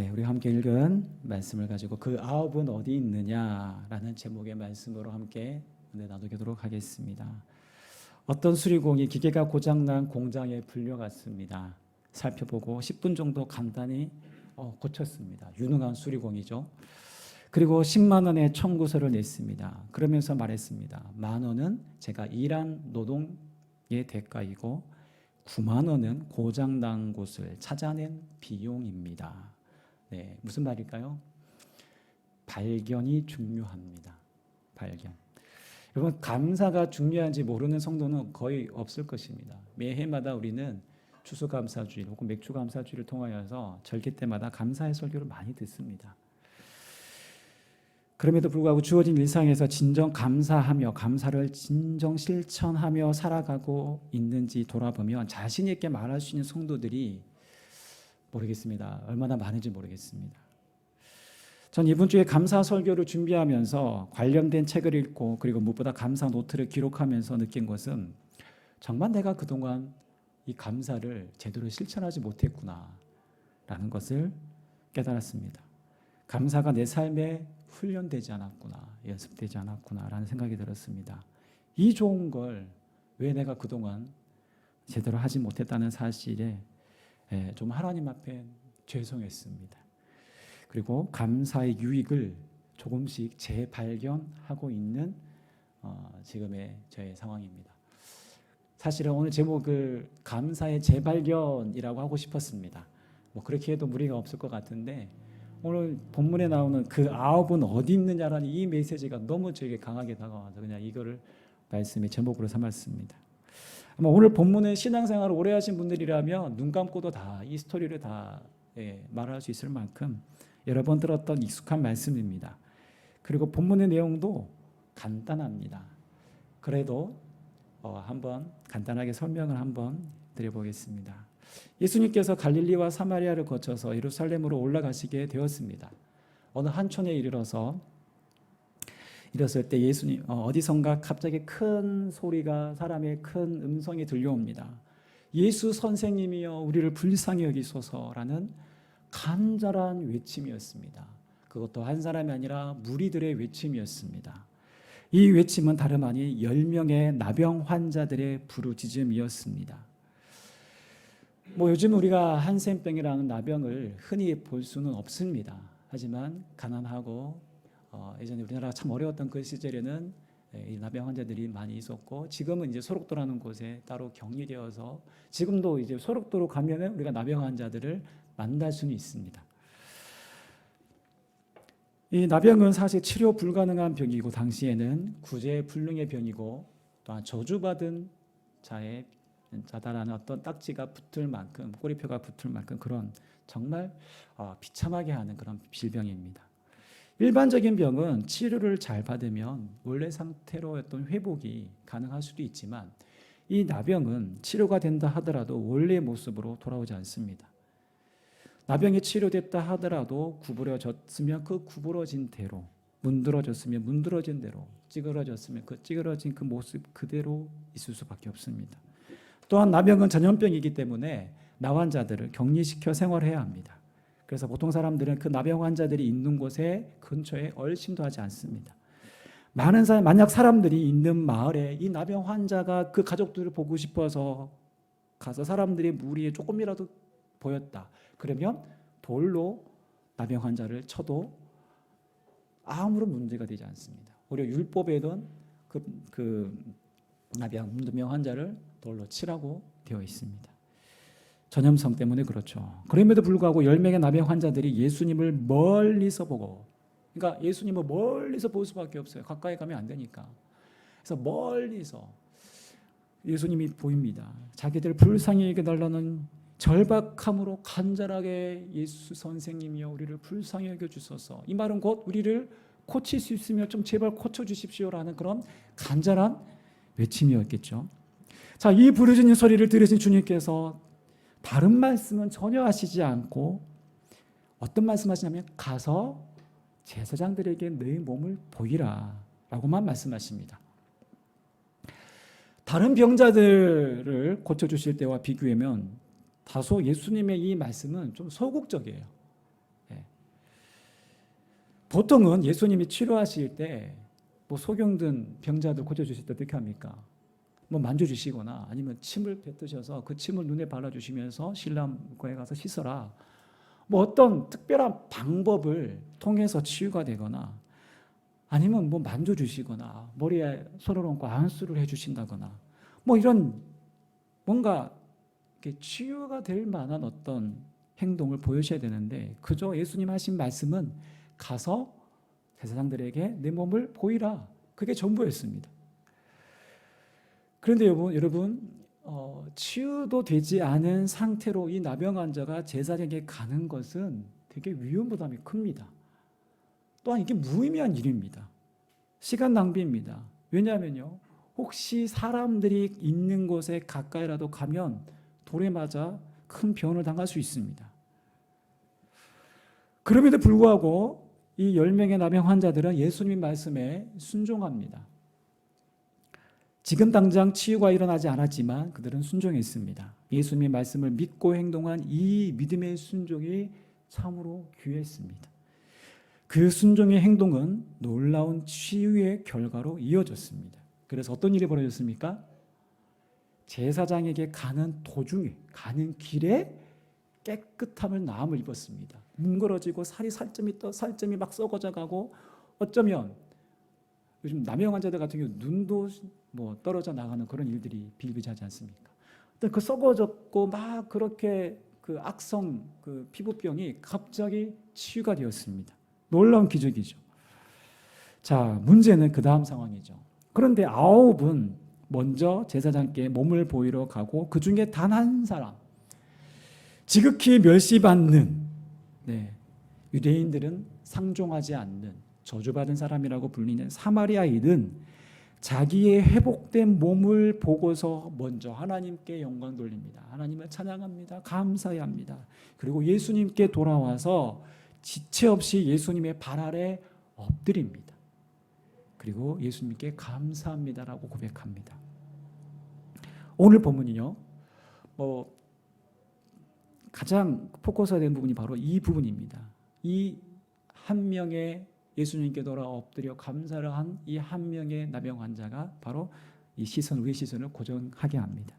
네, 우리 함께 읽은 말씀을 가지고 그 아홉은 어디 있느냐라는 제목의 말씀으로 함께 나누도록 하겠습니다. 어떤 수리공이 기계가 고장난 공장에 불려갔습니다. 살펴보고 10분 정도 간단히 고쳤습니다. 유능한 수리공이죠. 그리고 10만 원의 청구서를 냈습니다. 그러면서 말했습니다. 1만 원은 제가 일한 노동의 대가이고 9만 원은 고장난 곳을 찾아낸 비용입니다. 네, 무슨 말일까요? 발견이 중요합니다. 발견. 여러분, 감사가 중요한지 모르는 성도는 거의 없을 것입니다. 매해마다 우리는 추수감사주일 혹은 맥주감사주일을 통하여서 절기 때마다 감사의 설교를 많이 듣습니다. 그럼에도 불구하고 주어진 일상에서 진정 감사하며 감사를 진정 실천하며 살아가고 있는지 돌아보면 자신 있게 말할 수 있는 성도들이 모르겠습니다. 얼마나 많은지 모르겠습니다. 전 이번 주에 감사 설교를 준비하면서 관련된 책을 읽고 그리고 무엇보다 감사 노트를 기록하면서 느낀 것은 정말 내가 그동안 이 감사를 제대로 실천하지 못했구나 라는 것을 깨달았습니다. 감사가 내 삶에 훈련되지 않았구나, 연습되지 않았구나 라는 생각이 들었습니다. 이 좋은 걸 왜 내가 그동안 제대로 하지 못했다는 사실에 좀 하나님 앞에 죄송했습니다. 그리고 감사의 유익을 조금씩 재발견하고 있는 지금의 저의 상황입니다. 사실은 오늘 제목을 감사의 재발견이라고 하고 싶었습니다. 뭐 그렇게 해도 무리가 없을 것 같은데 오늘 본문에 나오는 그 아홉은 어디 있느냐라는 이 메시지가 너무 저에게 강하게 다가와서 그냥 이거를 말씀의 제목으로 삼았습니다. 아마 오늘 본문은 신앙생활을 오래 하신 분들이라면 눈 감고도 다 이 스토리를 다 말할 수 있을 만큼 여러 번 들었던 익숙한 말씀입니다. 그리고 본문의 내용도 간단합니다. 그래도 한번 간단하게 설명을 한번 드려보겠습니다. 예수님께서 갈릴리와 사마리아를 거쳐서 예루살렘으로 올라가시게 되었습니다. 어느 한촌에 이르렀을 때 예수님 어디선가 갑자기 큰 소리가 사람의 큰 음성이 들려옵니다. 예수 선생님이여 우리를 불쌍히 여기소서라는 간절한 외침이었습니다. 그것도 한 사람이 아니라 무리들의 외침이었습니다. 이 외침은 다름 아닌 10명의 나병 환자들의 부르짖음이었습니다. 요즘 우리가 한센병이라는 나병을 흔히 볼 수는 없습니다. 하지만 가난하고 예전에 우리나라가 참 어려웠던 그 시절에는 이 나병 환자들이 많이 있었고 지금은 이제 소록도라는 곳에 따로 격리되어서 지금도 이제 소록도로 가면은 우리가 나병 환자들을 만날 수는 있습니다. 이 나병은 사실 치료 불가능한 병이고 당시에는 구제불능의 병이고 또한 저주받은 자다라는 어떤 딱지가 붙을 만큼 꼬리표가 붙을 만큼 그런 정말 비참하게 하는 그런 질병입니다. 일반적인 병은 치료를 잘 받으면 원래 상태로 어떤 회복이 가능할 수도 있지만 이 나병은 치료가 된다 하더라도 원래의 모습으로 돌아오지 않습니다. 나병이 치료됐다 하더라도 구부러졌으면 그 구부러진 대로, 문드러졌으면 문드러진 대로, 찌그러졌으면 그 찌그러진 그 모습 그대로 있을 수밖에 없습니다. 또한 나병은 전염병이기 때문에 나환자들을 격리시켜 생활해야 합니다. 그래서 보통 사람들은 그 나병 환자들이 있는 곳에 근처에 얼씬도 하지 않습니다. 만약 사람들이 있는 마을에 이 나병 환자가 그 가족들을 보고 싶어서 가서 사람들의 무리에 조금이라도 보였다. 그러면 돌로 나병 환자를 쳐도 아무런 문제가 되지 않습니다. 오히려 율법에는 그 나병 환자를 돌로 치라고 되어 있습니다. 전염성 때문에 그렇죠. 그럼에도 불구하고 10명의 나병 환자들이 예수님을 멀리서 보고, 그러니까 예수님을 멀리서 볼 수밖에 없어요. 가까이 가면 안 되니까. 그래서 멀리서 예수님이 보입니다. 자기들 불쌍히 여겨달라는 절박함으로 간절하게 예수 선생님이여 우리를 불쌍히 여겨주소서. 이 말은 곧 우리를 고칠 수 있으면 좀 제발 고쳐주십시오라는 그런 간절한 외침이었겠죠. 자, 이 부르짖는 소리를 들으신 주님께서 다른 말씀은 전혀 하시지 않고 어떤 말씀하시냐면 가서 제사장들에게 내 몸을 보이라 라고만 말씀하십니다. 다른 병자들을 고쳐주실 때와 비교하면 다소 예수님의 이 말씀은 좀 소극적이에요. 보통은 예수님이 치료하실 때 뭐 소경든 병자들 고쳐주실 때 어떻게 합니까? 뭐 만져주시거나 아니면 침을 뱉으셔서 그 침을 눈에 발라주시면서 신랑과에 가서 씻어라. 뭐 어떤 특별한 방법을 통해서 치유가 되거나 아니면 뭐 만져주시거나 머리에 손을 얹고 안수를 해주신다거나 뭐 이런 뭔가 이렇게 치유가 될 만한 어떤 행동을 보여셔야 되는데 그저 예수님 하신 말씀은 가서 제사장들에게 내 몸을 보이라. 그게 전부였습니다. 그런데 여러분 치유도 되지 않은 상태로 이 나병 환자가 제사장에게 가는 것은 되게 위험 부담이 큽니다. 또한 이게 무의미한 일입니다. 시간 낭비입니다. 왜냐하면요, 혹시 사람들이 있는 곳에 가까이라도 가면 돌에 맞아 큰 병을 당할 수 있습니다. 그럼에도 불구하고 이 10명의 나병 환자들은 예수님 말씀에 순종합니다. 지금 당장 치유가 일어나지 않았지만 그들은 순종했습니다. 예수님의 말씀을 믿고 행동한 이 믿음의 순종이 참으로 귀했습니다. 그 순종의 행동은 놀라운 치유의 결과로 이어졌습니다. 그래서 어떤 일이 벌어졌습니까? 제사장에게 가는 도중에, 가는 길에 깨끗함을 나음을 입었습니다. 뭉그러지고 살점이 막 썩어져 가고 어쩌면 요즘 남영 환자들 같은 경우 눈도 뭐 떨어져 나가는 그런 일들이 비일비재하지 않습니까? 그 썩어졌고 막 그렇게 그 악성 그 피부병이 갑자기 치유가 되었습니다. 놀라운 기적이죠. 자, 문제는 그 다음 상황이죠. 그런데 9은 먼저 제사장께 몸을 보이러 가고 그 중에 단 한 사람, 지극히 멸시받는, 유대인들은 상종하지 않는 저주받은 사람이라고 불리는 사마리아인은 자기의 회복된 몸을 보고서 먼저 하나님께 영광 돌립니다. 하나님을 찬양합니다. 감사해야 합니다. 그리고 예수님께 돌아와서 지체 없이 예수님의 발 아래 엎드립니다. 그리고 예수님께 감사합니다라고 고백합니다. 오늘 본문이요, 가장 포커스가 된 부분이 바로 이 부분입니다. 이 한 명의 예수님께 돌아 엎드려 감사를 한 이 한 명의 나병 환자가 바로 이 우리의 시선을 고정하게 합니다.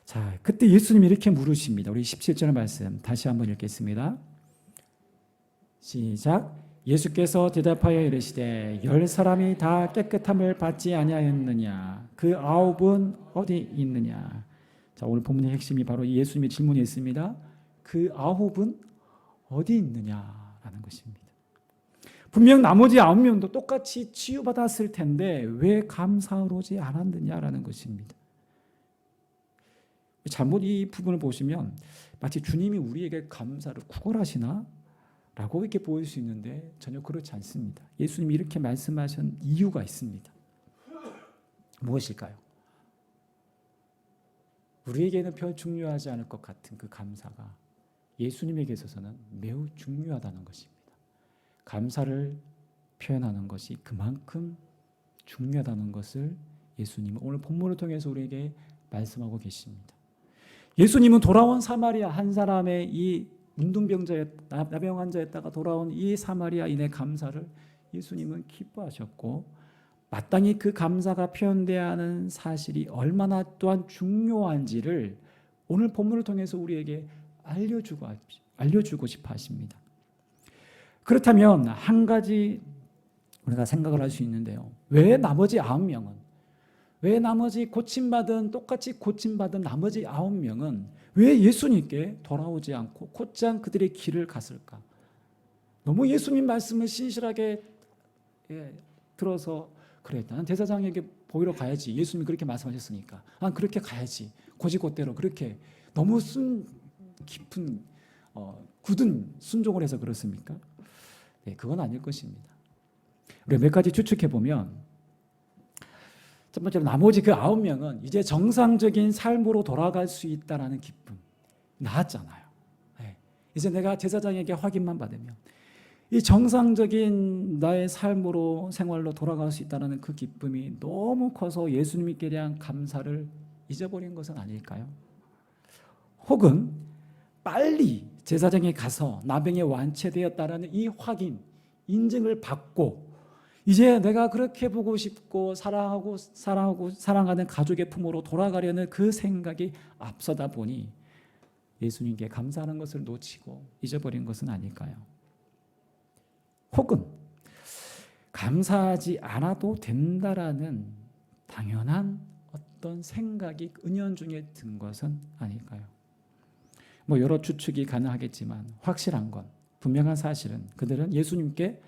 자, 그때 예수님이 이렇게 물으십니다. 우리 17절 말씀 다시 한번 읽겠습니다. 시작. 예수께서 대답하여 이르시되 10사람이 다 깨끗함을 받지 아니하였느냐? 그 9은 어디 있느냐? 자, 오늘 본문의 핵심이 바로 예수님의 질문이 있습니다. 그 9은 어디 있느냐라는 것입니다. 분명 나머지 9명도 똑같이 치유받았을 텐데 왜 감사를 하지 않았느냐라는 것입니다. 잘못 이 부분을 보시면 마치 주님이 우리에게 감사를 구걸하시나? 라고 이렇게 보일 수 있는데 전혀 그렇지 않습니다. 예수님이 이렇게 말씀하신 이유가 있습니다. 무엇일까요? 우리에게는 별 중요하지 않을 것 같은 그 감사가 예수님에게 있어서는 매우 중요하다는 것입니다. 감사를 표현하는 것이 그만큼 중요하다는 것을 예수님은 오늘 본문을 통해서 우리에게 말씀하고 계십니다. 예수님은 돌아온 사마리아 한 사람의 이 나병 환자였다가 돌아온 이 사마리아인의 감사를 예수님은 기뻐하셨고 마땅히 그 감사가 표현돼야 하는 사실이 얼마나 또한 중요한지를 오늘 본문을 통해서 우리에게 알려주고 싶어 하십니다. 그렇다면 한 가지 우리가 생각을 할 수 있는데요. 왜 나머지 9명은, 왜 나머지 똑같이 고침받은 나머지 9명은 왜 예수님께 돌아오지 않고 곧장 그들의 길을 갔을까? 너무 예수님 말씀을 신실하게 들어서 그래, 나는 제사장에게 보이러 가야지. 예수님이 그렇게 말씀하셨으니까. 난 그렇게 가야지. 곧이곧대로 그렇게 너무 깊은 굳은 순종을 해서 그렇습니까? 네, 그건 아닐 것입니다. 우리가 몇 가지 추측해 보면 첫 번째로 나머지 그 9명은 이제 정상적인 삶으로 돌아갈 수 있다라는 기쁨. 나았잖아요. 네. 이제 내가 제사장에게 확인만 받으면 이 정상적인 나의 삶으로 생활로 돌아갈 수 있다는 그 기쁨이 너무 커서 예수님께 대한 감사를 잊어버린 것은 아닐까요? 혹은 빨리 제사장에 가서 나병이 완치되었다는 이 확인, 인증을 받고 이제 내가 그렇게 보고 싶고 사랑하는 가족의 품으로 돌아가려는 그 생각이 앞서다 보니 예수님께 감사하는 것을 놓치고 잊어버린 것은 아닐까요? 혹은 감사하지 않아도 된다라는 당연한 어떤 생각이 은연중에 든 것은 아닐까요? 여러 추측이 가능하겠지만 확실한 건, 분명한 사실은 그들은 예수님께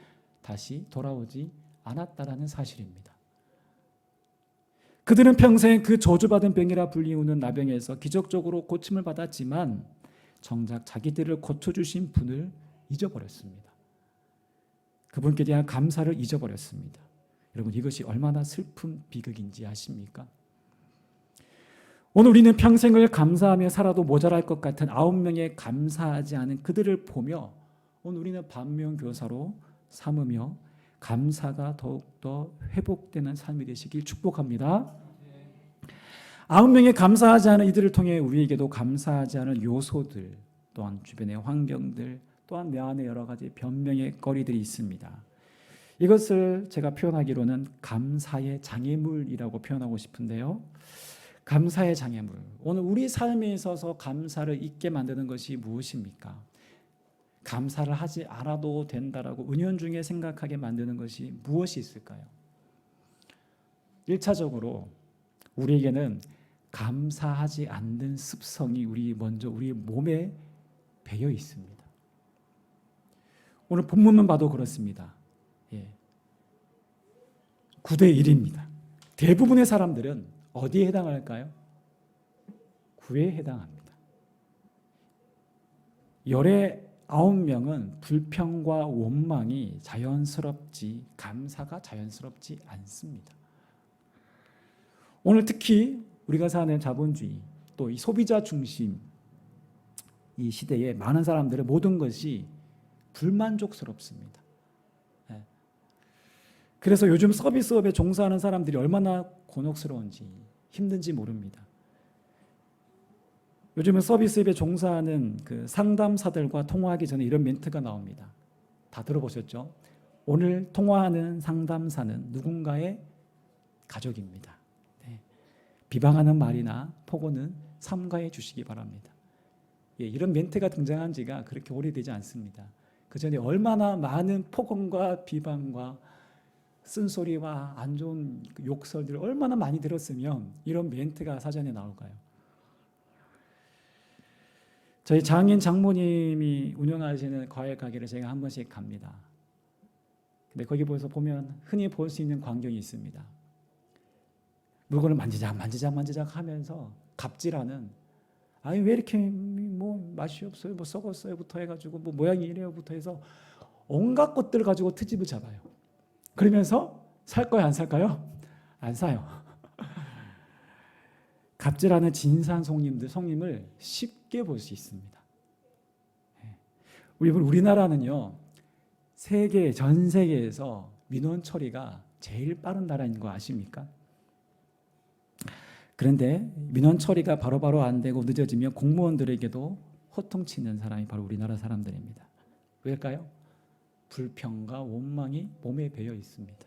다시 돌아오지 않았다라는 사실입니다. 그들은 평생 그 저주받은 병이라 불리우는 나병에서 기적적으로 고침을 받았지만 정작 자기들을 고쳐주신 분을 잊어버렸습니다. 그분께 대한 감사를 잊어버렸습니다. 여러분, 이것이 얼마나 슬픈 비극인지 아십니까? 오늘 우리는 평생을 감사하며 살아도 모자랄 것 같은 9명의 감사하지 않은 그들을 보며 오늘 우리는 반면교사로 삼으며 감사가 더욱더 회복되는 삶이 되시길 축복합니다. 9명의 감사하지 않은 이들을 통해 우리에게도 감사하지 않은 요소들, 또한 주변의 환경들, 또한 내 안에 여러 가지 변명의 거리들이 있습니다. 이것을 제가 표현하기로는 감사의 장애물이라고 표현하고 싶은데요. 감사의 장애물. 오늘 우리 삶에 있어서 감사를 잊게 만드는 것이 무엇입니까? 감사를 하지 않아도 된다라고 은연중에 생각하게 만드는 것이 무엇이 있을까요? 1차적으로 우리에게는 감사하지 않는 습성이 먼저 우리 몸에 배어 있습니다. 오늘 본문만 봐도 그렇습니다. 9대 1입니다. 대부분의 사람들은 어디에 해당할까요? 9에 해당합니다. 열의 9명은 불평과 원망이 감사가 자연스럽지 않습니다. 오늘 특히 우리가 사는 자본주의, 또 이 소비자 중심 이 시대에 많은 사람들의 모든 것이 불만족스럽습니다. 그래서 요즘 서비스업에 종사하는 사람들이 얼마나 곤혹스러운지, 힘든지 모릅니다. 요즘은 서비스업에 종사하는 그 상담사들과 통화하기 전에 이런 멘트가 나옵니다. 다 들어보셨죠? 오늘 통화하는 상담사는 누군가의 가족입니다. 비방하는 말이나 폭언은 삼가해 주시기 바랍니다. 이런 멘트가 등장한 지가 그렇게 오래되지 않습니다. 그 전에 얼마나 많은 폭언과 비방과 쓴소리와 안 좋은 욕설들을 얼마나 많이 들었으면 이런 멘트가 사전에 나올까요? 저희 장인 장모님이 운영하시는 과일 가게를 제가 한 번씩 갑니다. 근데 거기 보면 흔히 볼 수 있는 광경이 있습니다. 물건을 만지작 하면서 갑질하는, 아니 왜 이렇게 맛이 없어요, 썩었어요부터 해가지고 모양이 이래요부터 해서 온갖 것들을 가지고 트집을 잡아요. 그러면서 살 거야 안 살까요? 안 사요. 갑질하는 진상 손님을 쉽게 볼 수 있습니다. 우리나라는요, 전 세계에서 민원 처리가 제일 빠른 나라인 거 아십니까? 그런데 민원 처리가 바로바로 안 되고 늦어지면 공무원들에게도 호통치는 사람이 바로 우리나라 사람들입니다. 왜일까요? 불평과 원망이 몸에 배어 있습니다.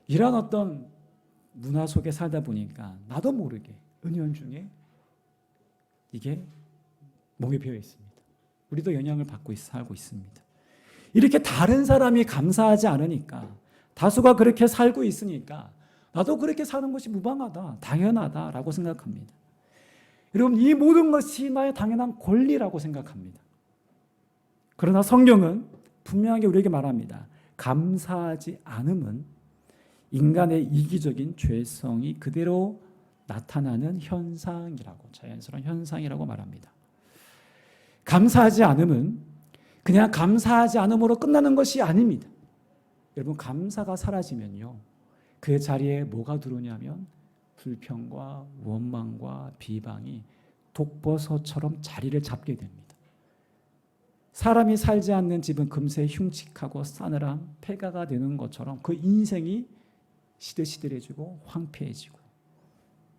이런 어떤 문화 속에 살다 보니까 나도 모르게 은연중에 이게 몸에 배어 있습니다. 우리도 영향을 받고 살고 있습니다. 이렇게 다른 사람이 감사하지 않으니까, 다수가 그렇게 살고 있으니까 나도 그렇게 사는 것이 무방하다, 당연하다라고 생각합니다. 여러분, 이 모든 것이 나의 당연한 권리라고 생각합니다. 그러나 성경은 분명하게 우리에게 말합니다. 감사하지 않음은 인간의 이기적인 죄성이 그대로 나타나는 현상이라고, 자연스러운 현상이라고 말합니다. 감사하지 않음은 그냥 감사하지 않음으로 끝나는 것이 아닙니다. 여러분, 감사가 사라지면요, 그 자리에 뭐가 들어오냐면 불평과 원망과 비방이 독버섯처럼 자리를 잡게 됩니다. 사람이 살지 않는 집은 금세 흉측하고 싸늘한 폐가가 되는 것처럼 그 인생이 시들시들해지고 황폐해지고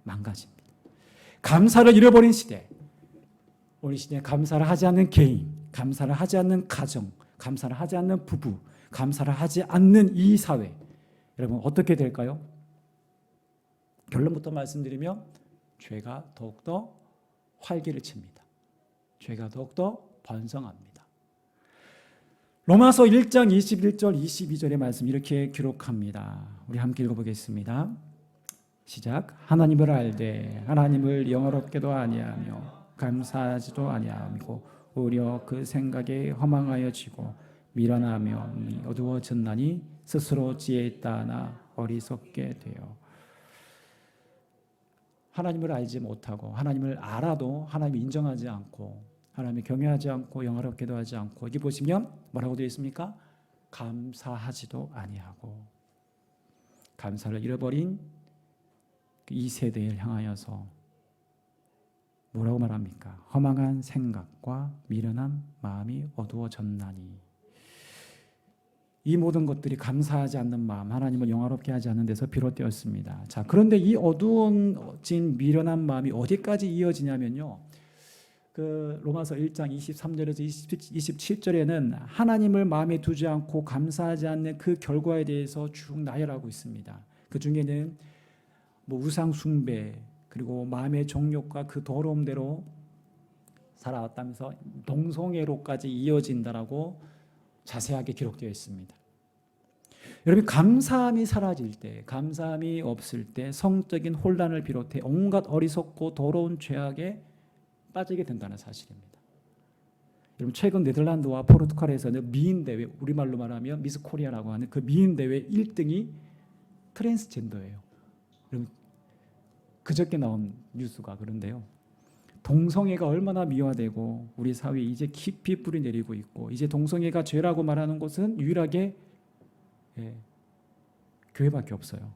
망가집니다. 감사를 잃어버린 시대, 우리 시대에 감사를 하지 않는 개인, 감사를 하지 않는 가정, 감사를 하지 않는 부부, 감사를 하지 않는 이 사회, 여러분 어떻게 될까요? 결론부터 말씀드리면 죄가 더욱더 활기를 칩니다. 죄가 더욱더 번성합니다. 로마서 1장 21절 22절의 말씀 이렇게 기록합니다. 우리 함께 읽어보겠습니다. 시작. 하나님을 알되 하나님을 영화롭게도 아니하며 감사하지도 아니하고 오히려 그 생각에 허망하여지고 미련하며 어두워졌나니 스스로 지혜 있다 하나 어리석게 되어. 하나님을 알지 못하고 하나님을 알아도 하나님을 인정하지 않고 하나님을 경외하지 않고 영화롭게도 하지 않고, 여기 보시면 뭐라고 되어 있습니까? 감사하지도 아니하고. 감사를 잃어버린 이 세대를 향하여서 뭐라고 말합니까? 허망한 생각과 미련한 마음이 어두워졌나니. 이 모든 것들이 감사하지 않는 마음, 하나님을 영화롭게 하지 않는 데서 비롯되었습니다. 자, 그런데 이 어두워진 미련한 마음이 어디까지 이어지냐면요, 그 로마서 1장 23절에서 27절에는 하나님을 마음에 두지 않고 감사하지 않는 그 결과에 대해서 쭉 나열하고 있습니다. 그 중에는 뭐 우상 숭배, 그리고 마음의 정욕과 그 더러움대로 살아왔다면서 동성애로까지 이어진다라고 자세하게 기록되어 있습니다. 여러분, 감사함이 사라질 때, 감사함이 없을 때 성적인 혼란을 비롯해 온갖 어리석고 더러운 죄악에 빠지게 된다는 사실입니다. 여러분, 최근 네덜란드와 포르투갈에서는 미인 대회, 우리말로 말하면 미스 코리아라고 하는 그 미인 대회 1등이 트랜스젠더예요. 여러분, 그저께 나온 뉴스가 그런데요. 동성애가 얼마나 미화되고 우리 사회에 이제 깊이 뿌리 내리고 있고, 이제 동성애가 죄라고 말하는 곳은 유일하게 교회밖에 없어요.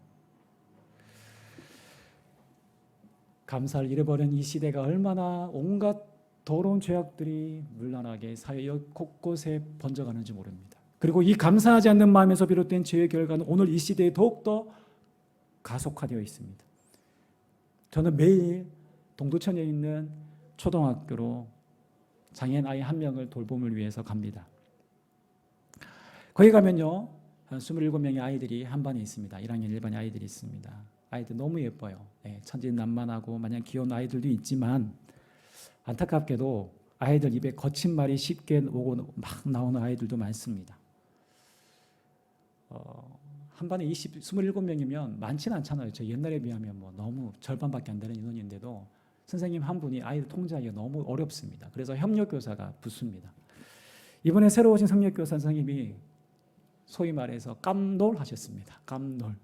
감사를 잃어버린 이 시대가 얼마나 온갖 더러운 죄악들이 물란하게 사회 곳곳에 번져가는지 모릅니다. 그리고 이 감사하지 않는 마음에서 비롯된 죄의 결과는 오늘 이 시대에 더욱더 가속화되어 있습니다. 저는 매일 동두천에 있는 초등학교로 장애인 아이 한 명을 돌봄을 위해서 갑니다. 거기 가면요, 한 27명의 아이들이 한 반에 있습니다. 1학년 1반의 아이들이 있습니다. 아이들 너무 예뻐요. 천진난만하고 마냥 귀여운 아이들도 있지만 안타깝게도 아이들 입에 거친 말이 쉽게 오고 막 나오는 아이들도 많습니다. 한 반에 27명이면 많지는 않잖아요. 저 옛날에 비하면 뭐 너무 절반밖에 안 되는 인원인데도 선생님 한 분이 아이들 통제하기가 너무 어렵습니다. 그래서 협력교사가 붙습니다. 이번에 새로 오신 협력교사 선생님이 소위 말해서 깜놀하셨습니다. 깜놀.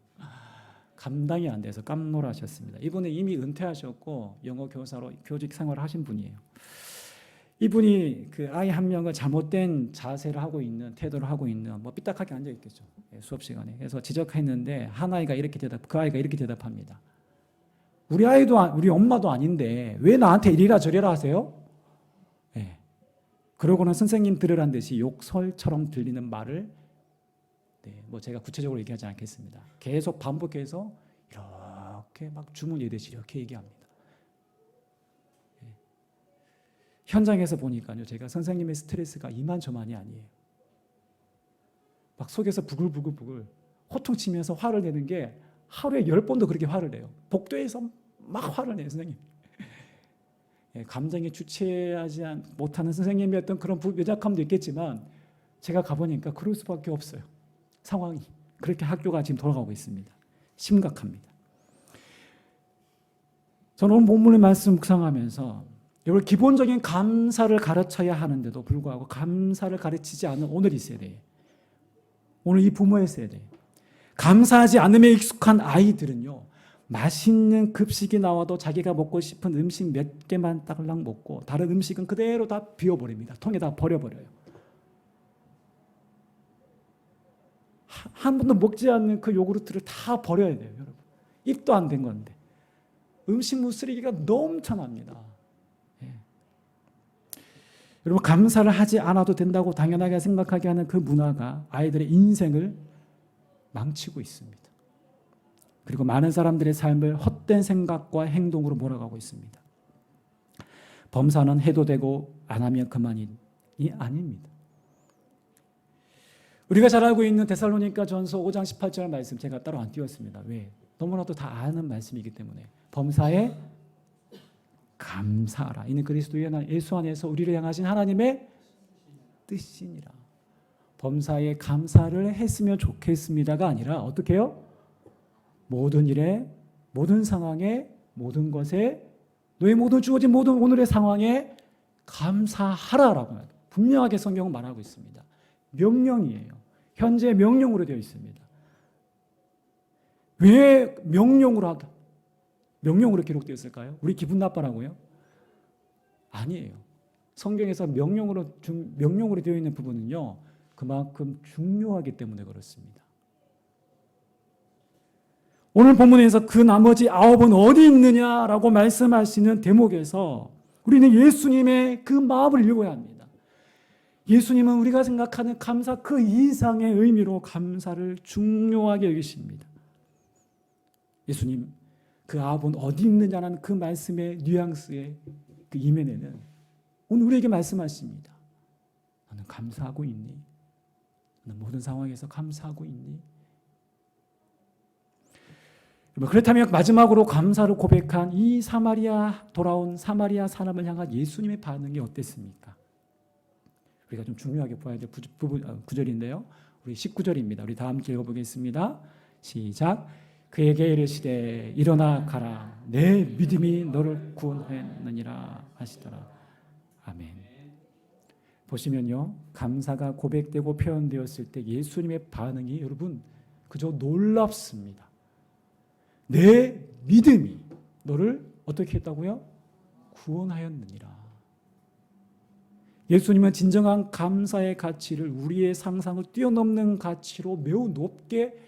감당이 안 돼서 깜놀하셨습니다. 이분은 이미 은퇴하셨고 영어 교사로 교직 생활을 하신 분이에요. 이분이 그 아이 한 명을 잘못된 자세를 하고 있는, 태도를 하고 있는, 뭐 삐딱하게 앉아 있겠죠. 수업 시간에. 그래서 지적했는데 한 아이가 이렇게 그 아이가 이렇게 대답합니다. 우리 엄마도 아닌데 왜 나한테 이리라 저리라 하세요? 네. 그러고는 선생님 들으란 듯이 욕설처럼 들리는 말을, 뭐 제가 구체적으로 얘기하지 않겠습니다. 계속 반복해서 이렇게 막 주문 예듯이 이렇게 얘기합니다. 현장에서 보니까요, 제가 선생님의 스트레스가 이만저만이 아니에요. 막 속에서 부글부글 호통치면서 화를 내는 게 하루에 10번도 그렇게 화를 내요. 복도에서 막 화를 내요, 선생님. 감정에 주체하지 못하는 선생님의 어떤 그런 부여작함도 있겠지만 제가 가보니까 그럴 수밖에 없어요. 상황이. 그렇게 학교가 지금 돌아가고 있습니다. 심각합니다. 저는 오늘 본문의 말씀 묵상하면서 여러분, 기본적인 감사를 가르쳐야 하는데도 불구하고 감사를 가르치지 않는 오늘 이 세대, 오늘 이 부모의 세대, 감사하지 않음에 익숙한 아이들은요, 맛있는 급식이 나와도 자기가 먹고 싶은 음식 몇 개만 딸랑 먹고 다른 음식은 그대로 다 비워버립니다. 통에 다 버려버려요. 한 번도 먹지 않는 그 요구르트를 다 버려야 돼요, 여러분. 입도 안 된 건데. 음식물 쓰레기가 넘쳐납니다. 여러분, 감사를 하지 않아도 된다고 당연하게 생각하게 하는 그 문화가 아이들의 인생을 망치고 있습니다. 그리고 많은 사람들의 삶을 헛된 생각과 행동으로 몰아가고 있습니다. 범사는 해도 되고 안 하면 그만이 아닙니다. 우리가 잘 알고 있는 데살로니가 전서 5장 18절 말씀 제가 따로 안 띄웠습니다. 왜? 너무나도 다 아는 말씀이기 때문에. 범사에 감사하라. 이는 그리스도 예수 안에서 우리를 향하신 하나님의 뜻이니라. 범사에 감사를 했으면 좋겠습니다가 아니라 어떻게 해요? 모든 일에, 모든 상황에, 모든 것에, 너의 모든 주어진 모든 오늘의 상황에 감사하라라고 분명하게 성경은 말하고 있습니다. 명령이에요. 현재 명령으로 되어 있습니다. 왜 명령으로 기록되었을까요? 우리 기분 나빠라고요? 아니에요. 성경에서 명령으로 되어 있는 부분은요, 그만큼 중요하기 때문에 그렇습니다. 오늘 본문에서 그 나머지 9은 어디 있느냐라고 말씀하시는 대목에서 우리는 예수님의 그 마음을 읽어야 합니다. 예수님은 우리가 생각하는 감사 그 이상의 의미로 감사를 중요하게 여기십니다. 예수님 그 9은 어디 있느냐는 그 말씀의 뉘앙스의 그 이면에는 오늘 우리에게 말씀하십니다. 너는 감사하고 있니? 너는 모든 상황에서 감사하고 있니? 그렇다면 마지막으로 감사를 고백한 이 돌아온 사마리아 사람을 향한 예수님의 반응이 어땠습니까? 우리가 좀 중요하게 봐야 될 구절인데요. 우리 19절입니다. 우리 다 함께 읽어보겠습니다. 시작. 그에게 이르시되 일어나 가라. 내 믿음이 너를 구원하였느니라 하시더라. 아멘. 보시면요. 감사가 고백되고 표현되었을 때 예수님의 반응이 여러분 그저 놀랍습니다. 내 믿음이 너를 어떻게 했다고요? 구원하였느니라. 예수님은 진정한 감사의 가치를 우리의 상상을 뛰어넘는 가치로 매우 높게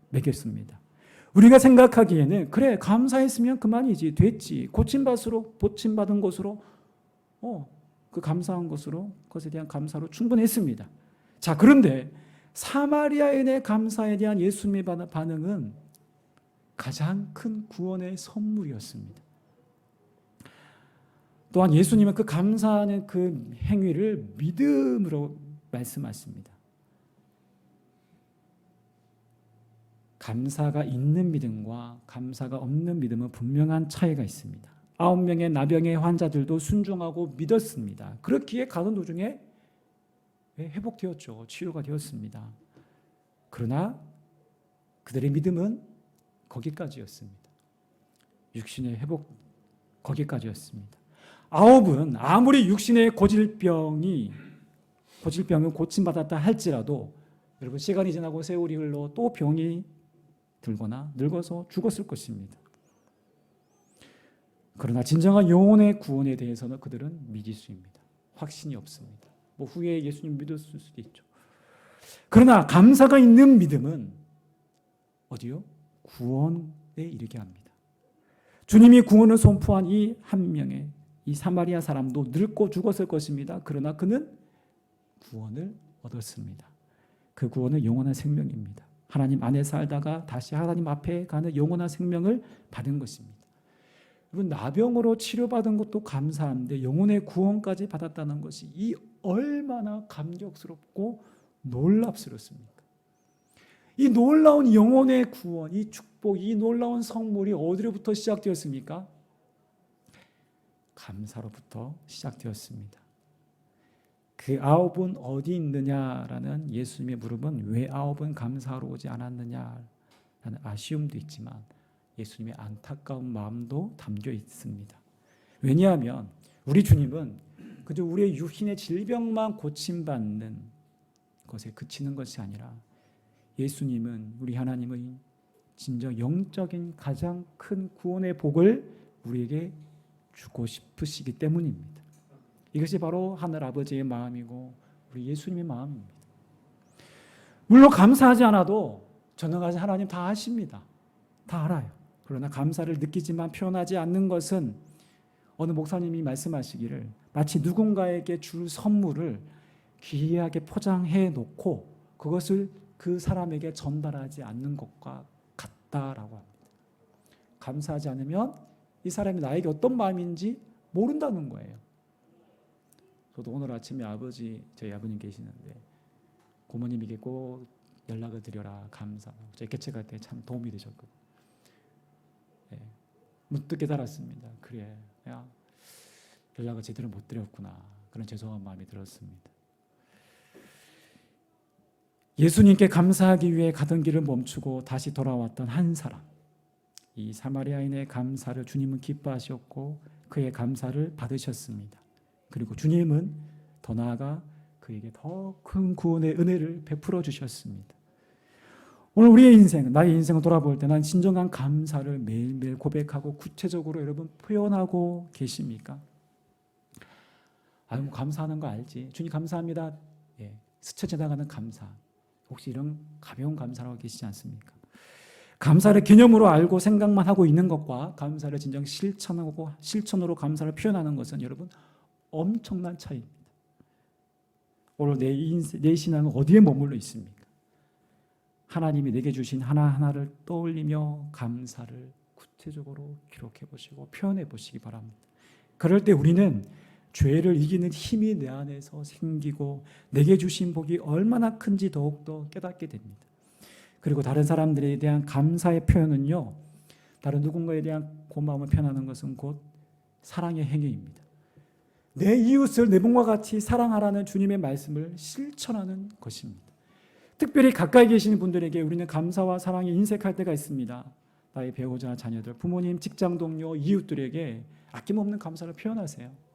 매겼습니다. 우리가 생각하기에는 그래 감사했으면 그만이지 됐지 고침받은 것으로 그 감사한 것으로 그것에 대한 감사로 충분했습니다. 자 그런데 사마리아인의 감사에 대한 예수님의 반응은 가장 큰 구원의 선물이었습니다. 또한 예수님은 그 감사하는 그 행위를 믿음으로 말씀하십니다. 감사가 있는 믿음과 감사가 없는 믿음은 분명한 차이가 있습니다. 9명의 나병의 환자들도 순종하고 믿었습니다. 그렇기에 가는 도중에 회복되었죠. 치유가 되었습니다. 그러나 그들의 믿음은 거기까지였습니다. 육신의 회복 거기까지였습니다. 9은 아무리 육신의 고질병은 고침받았다 할지라도 여러분 시간이 지나고 세월이 흘러 또 병이 들거나 늙어서 죽었을 것입니다. 그러나 진정한 영혼의 구원에 대해서는 그들은 미지수입니다. 확신이 없습니다. 후에 예수님 믿었을 수도 있죠. 그러나 감사가 있는 믿음은 어디요? 구원에 이르게 합니다. 주님이 구원을 선포한 이 한 명의 이 사마리아 사람도 늙고 죽었을 것입니다. 그러나 그는 구원을 얻었습니다. 그 구원은 영원한 생명입니다. 하나님 안에 살다가 다시 하나님 앞에 가는 영원한 생명을 받은 것입니다. 여러분 나병으로 치료받은 것도 감사한데 영혼의 구원까지 받았다는 것이 이 얼마나 감격스럽고 놀랍스럽습니까? 이 놀라운 영혼의 구원, 이 축복, 이 놀라운 선물이 어디로부터 시작되었습니까? 감사로부터 시작되었습니다. 그 9은 어디 있느냐라는 예수님의 물음은 왜 9은 감사하러 오지 않았느냐라는 아쉬움도 있지만 예수님의 안타까운 마음도 담겨 있습니다. 왜냐하면 우리 주님은 그저 우리의 육신의 질병만 고침받는 것에 그치는 것이 아니라 예수님은 우리 하나님의 진정 영적인 가장 큰 구원의 복을 우리에게 주고 싶으시기 때문입니다. 이것이 바로 하늘 아버지의 마음이고 우리 예수님의 마음입니다. 물론 감사하지 않아도 전능하신 하나님 다 아십니다. 다 알아요. 그러나 감사를 느끼지만 표현하지 않는 것은 어느 목사님이 말씀하시기를 마치 누군가에게 줄 선물을 귀하게 포장해 놓고 그것을 그 사람에게 전달하지 않는 것과 같다라고 합니다. 감사하지 않으면 이 사람이 나에게 어떤 마음인지 모른다는 거예요. 저도 오늘 아침에 저희 아버님 계시는데 고모님에게 꼭 연락을 드려라. 감사. 저희 개척할 때 참 도움이 되셨고. 예. 문득 깨달았습니다. 그래, 야, 연락을 제대로 못 드렸구나. 그런 죄송한 마음이 들었습니다. 예수님께 감사하기 위해 가던 길을 멈추고 다시 돌아왔던 한 사람. 이 사마리아인의 감사를 주님은 기뻐하셨고 그의 감사를 받으셨습니다. 그리고 주님은 더 나아가 그에게 더 큰 구원의 은혜를 베풀어 주셨습니다. 오늘 우리의 인생, 나의 인생을 돌아볼 때 난 진정한 감사를 매일매일 고백하고 구체적으로 여러분 표현하고 계십니까? 아유, 감사하는 거 알지. 주님 감사합니다. 예, 스쳐 지나가는 감사. 혹시 이런 가벼운 감사라고 계시지 않습니까? 감사를 개념으로 알고 생각만 하고 있는 것과 감사를 진정 실천하고 실천으로 감사를 표현하는 것은 여러분 엄청난 차이입니다. 오늘 내 신앙은 어디에 머물러 있습니까? 하나님이 내게 주신 하나하나를 떠올리며 감사를 구체적으로 기록해 보시고 표현해 보시기 바랍니다. 그럴 때 우리는 죄를 이기는 힘이 내 안에서 생기고 내게 주신 복이 얼마나 큰지 더욱더 깨닫게 됩니다. 그리고 다른 사람들에 대한 감사의 표현은요, 다른 누군가에 대한 고마움을 표현하는 것은 곧 사랑의 행위입니다. 내 이웃을 내 몸과 같이 사랑하라는 주님의 말씀을 실천하는 것입니다. 특별히 가까이 계시는 분들에게 우리는 감사와 사랑이 인색할 때가 있습니다. 나의 배우자, 자녀들, 부모님, 직장 동료, 이웃들에게 아낌없는 감사를 표현하세요.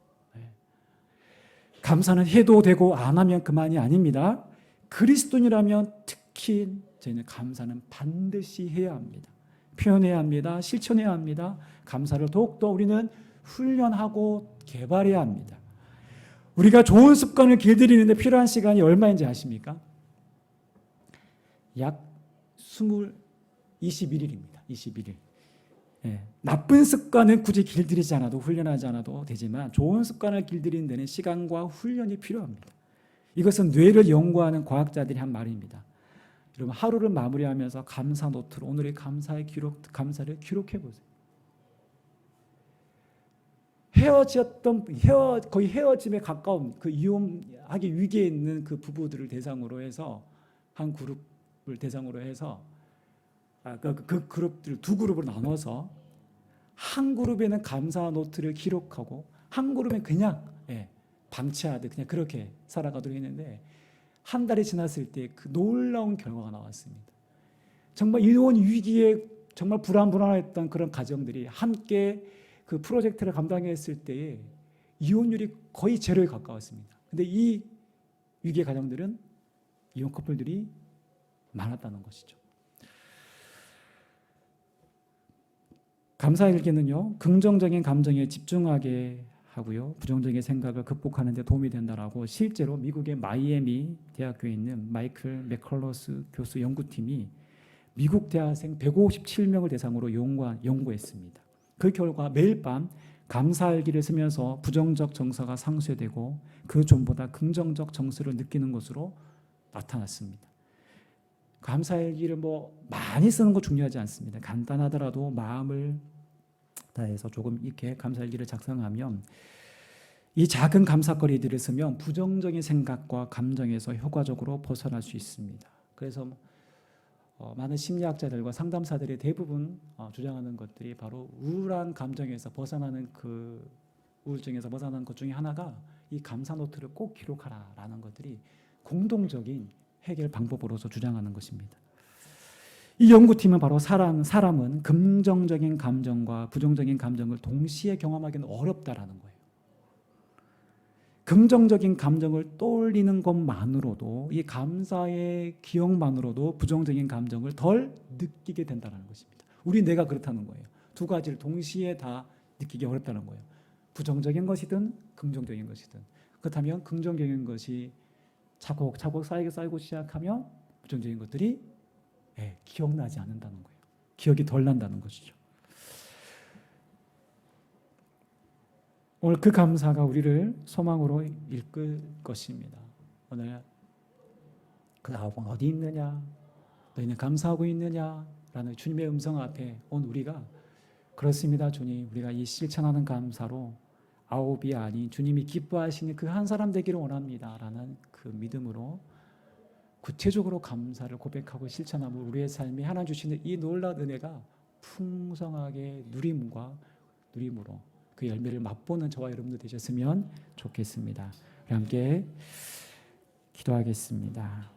감사는 해도 되고 안 하면 그만이 아닙니다. 그리스도인이라면 특히 저희는 감사는 반드시 해야 합니다. 표현해야 합니다. 실천해야 합니다. 감사를 더욱더 우리는 훈련하고 개발해야 합니다. 우리가 좋은 습관을 길들이는데 필요한 시간이 얼마인지 아십니까? 약 21일입니다. 21일. 예, 나쁜 습관은 굳이 길들이지 않아도 훈련하지 않아도 되지만 좋은 습관을 길들이는 데는 시간과 훈련이 필요합니다. 이것은 뇌를 연구하는 과학자들이 한 말입니다. 여러분 하루를 마무리하면서 감사 노트로 오늘의 감사를 기록해 보세요. 거의 헤어짐에 가까운 그 이혼하기 위기에 있는 그 부부들을 대상으로 해서 한 그룹을 대상으로 해서 그 그룹들 두 그룹으로 나눠서 한 그룹에는 감사 노트를 기록하고 한 그룹은 그냥 방치하듯 그냥 그렇게 살아가도록 했는데 한 달이 지났을 때 그 놀라운 결과가 나왔습니다. 정말 이혼 위기에 정말 불안했던 그런 가정들이 함께 그 프로젝트를 감당했을 때에 이혼율이 거의 제로에 가까웠습니다. 근데 이 위기의 가정들은 이혼 커플들이 많았다는 것이죠. 감사일기는요, 긍정적인 감정에 집중하게 하고요, 부정적인 생각을 극복하는 데 도움이 된다라고 실제로 미국의 마이애미 대학교에 있는 마이클 맥컬러스 교수 연구팀이 미국 대학생 157명을 대상으로 연구했습니다. 그 결과 매일 밤 감사일기를 쓰면서 부정적 정서가 상쇄되고 그 전보다 긍정적 정서를 느끼는 것으로 나타났습니다. 감사일기를 많이 쓰는 거 중요하지 않습니다. 간단하더라도 마음을 다해서 조금 이렇게 감사일기를 작성하면 이 작은 감사거리들을 쓰면 부정적인 생각과 감정에서 효과적으로 벗어날 수 있습니다. 그래서 많은 심리학자들과 상담사들이 대부분 주장하는 것들이 바로 우울한 감정에서 벗어나는 그 우울증에서 벗어나는 것 중에 하나가 이 감사 노트를 꼭 기록하라라는 것들이 공동적인 해결 방법으로서 주장하는 것입니다. 이 연구팀은 바로 사람은 긍정적인 감정과 부정적인 감정을 동시에 경험하기는 어렵다라는 거예요. 긍정적인 감정을 떠올리는 것만으로도 이 감사의 기억만으로도 부정적인 감정을 덜 느끼게 된다는 것입니다. 우리 뇌가 그렇다는 거예요. 두 가지를 동시에 다 느끼기 어렵다는 거예요. 부정적인 것이든 긍정적인 것이든. 그렇다면 긍정적인 것이 차곡차곡 쌓이고 시작하면 부정적인 것들이 기억나지 않는다는 거예요. 기억이 덜 난다는 것이죠. 오늘 그 감사가 우리를 소망으로 이끌 것입니다. 오늘 그 아홉은 어디 있느냐? 너희는 감사하고 있느냐? 라는 주님의 음성 앞에 온 우리가 그렇습니다, 주님. 우리가 이 실천하는 감사로 아홉이 아닌 주님이 기뻐하시는 그 한 사람 되기를 원합니다. 라는 그 믿음으로 구체적으로 감사를 고백하고 실천하면 우리의 삶이 하나님 주시는 이 놀라운 은혜가 풍성하게 누림으로 그 열매를 맛보는 저와 여러분들 되셨으면 좋겠습니다. 우리 함께 기도하겠습니다.